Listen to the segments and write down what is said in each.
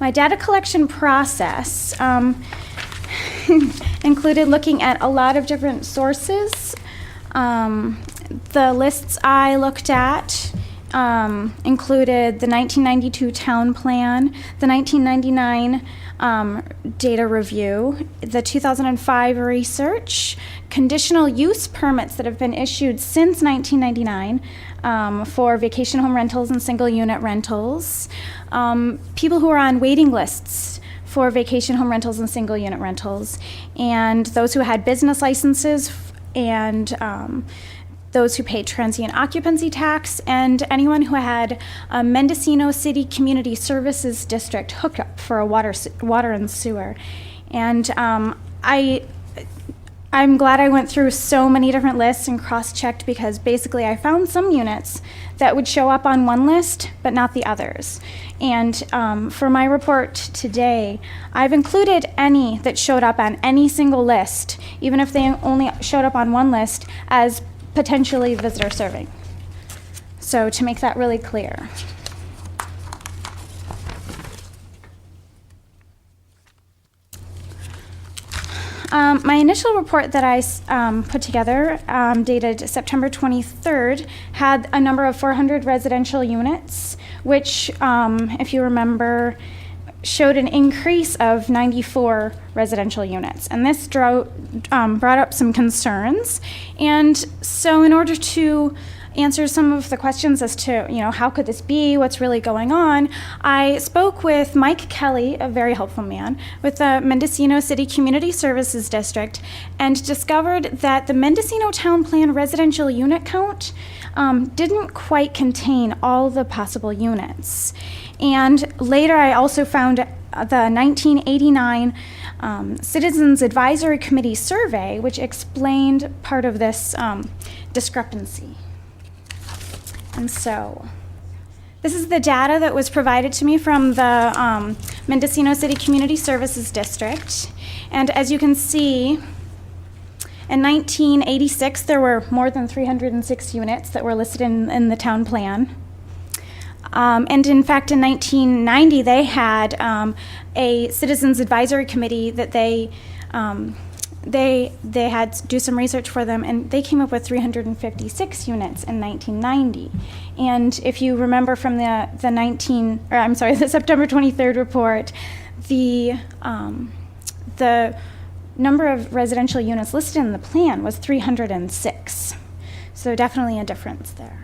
My data collection process included looking at a lot of different sources. The lists I looked at included the 1992 town plan, the 1999 data review, the 2005 research, conditional use permits that have been issued since 1999 for vacation home rentals and single unit rentals, people who are on waiting lists for vacation home rentals and single unit rentals, and those who had business licenses and those who paid transient occupancy tax, and anyone who had a Mendocino City Community Services District hookup for a water and sewer. And I'm glad I went through so many different lists and cross-checked, because basically I found some units that would show up on one list but not the others. And for my report today, I've included any that showed up on any single list, even if they only showed up on one list, as potentially visitor serving. So to make that really clear. My initial report that I put together, dated September 23rd, had a number of 400 residential units, which, if you remember, showed an increase of 94 residential units. And this brought up some concerns. And so in order to answer some of the questions as to, how could this be, what's really going on, I spoke with Mike Kelly, a very helpful man, with the Mendocino City Community Services District, and discovered that the Mendocino Town Plan residential unit count didn't quite contain all the possible units. And later I also found the 1989 Citizens Advisory Committee survey, which explained part of this discrepancy. And so this is the data that was provided to me from the Mendocino City Community Services District. And as you can see, in 1986, there were more than 306 units that were listed in the town plan. And in fact, in 1990, they had a Citizens Advisory Committee that they had to do some research for them, and they came up with 356 units in 1990. And if you remember from the September 23rd report, the number of residential units listed in the plan was 306. So definitely a difference there.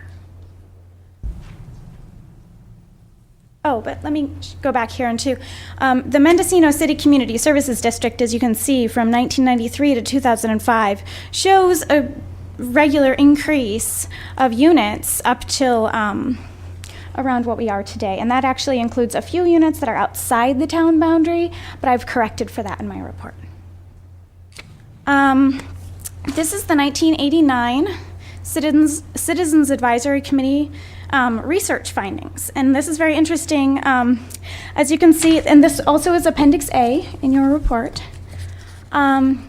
Oh, but let me go back here into the Mendocino City Community Services District, as you can see, from 1993 to 2005, shows a regular increase of units up till around what we are today. And that actually includes a few units that are outside the town boundary, but I've corrected for that in my report. This is the 1989 Citizens Advisory Committee research findings. And this is very interesting. As you can see, and this also is Appendix A in your report. In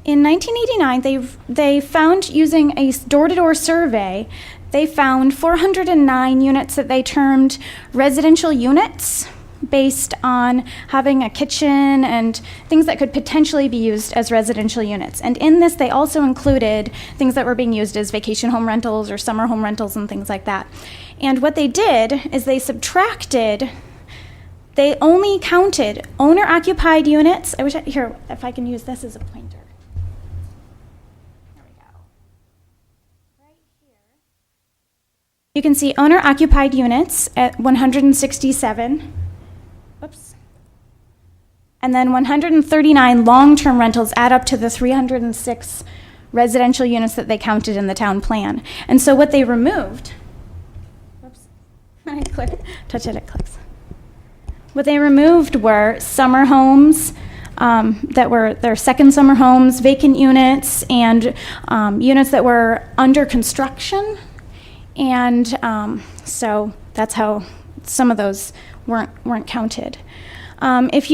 1989, they found, using a door-to-door survey, they found 409 units that they termed residential units, based on having a kitchen and things that could potentially be used as residential units. And in this, they also included things that were being used as vacation home rentals or summer home rentals and things like that. And what they did is they only counted owner-occupied units. I wish if I can use this as a pointer. There we go. Right here. You can see owner-occupied units at 167. Oops. And then 139 long-term rentals add up to the 306 residential units that they counted in the town plan. And so what they removed, oops, I touch it, it clicks. What they removed were summer homes that were their second summer homes, vacant units, and units that were under construction. And so that's how some of those weren't counted. If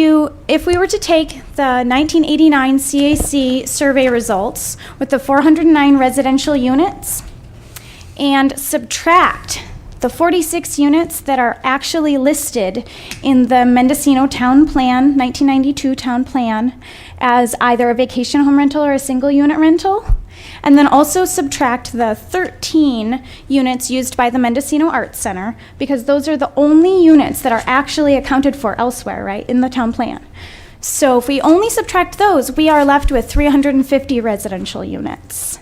we were to take the 1989 CAC survey results with the 409 residential units and subtract the 46 units that are actually listed in the Mendocino Town Plan, 1992 Town Plan, as either a vacation home rental or a single unit rental, and then also subtract the 13 units used by the Mendocino Arts Center, because those are the only units that are actually accounted for elsewhere, right, in the town plan. So if we only subtract those, we are left with 350 residential units.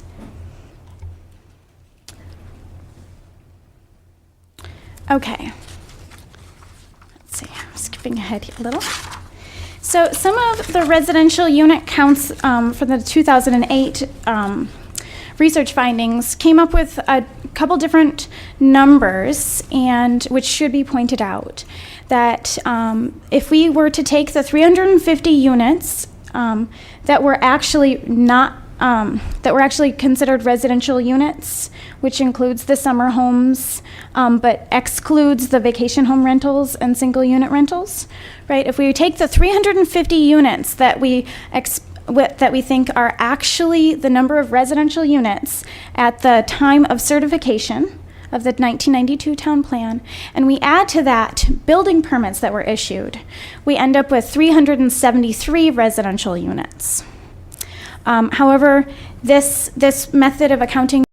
Okay. Let's see, I'm skipping ahead here a little. So some of the residential unit counts for the 2008 research findings came up with a couple different numbers, and which should be pointed out that if we were to take the 350 units that were actually considered residential units, which includes the summer homes, but excludes the vacation home rentals and single unit rentals, right? If we take the 350 units that we think are actually the number of residential units at the time of certification of the 1992 town plan, and we add to that building permits that were issued, we end up with 373 residential units. However, this method of accounting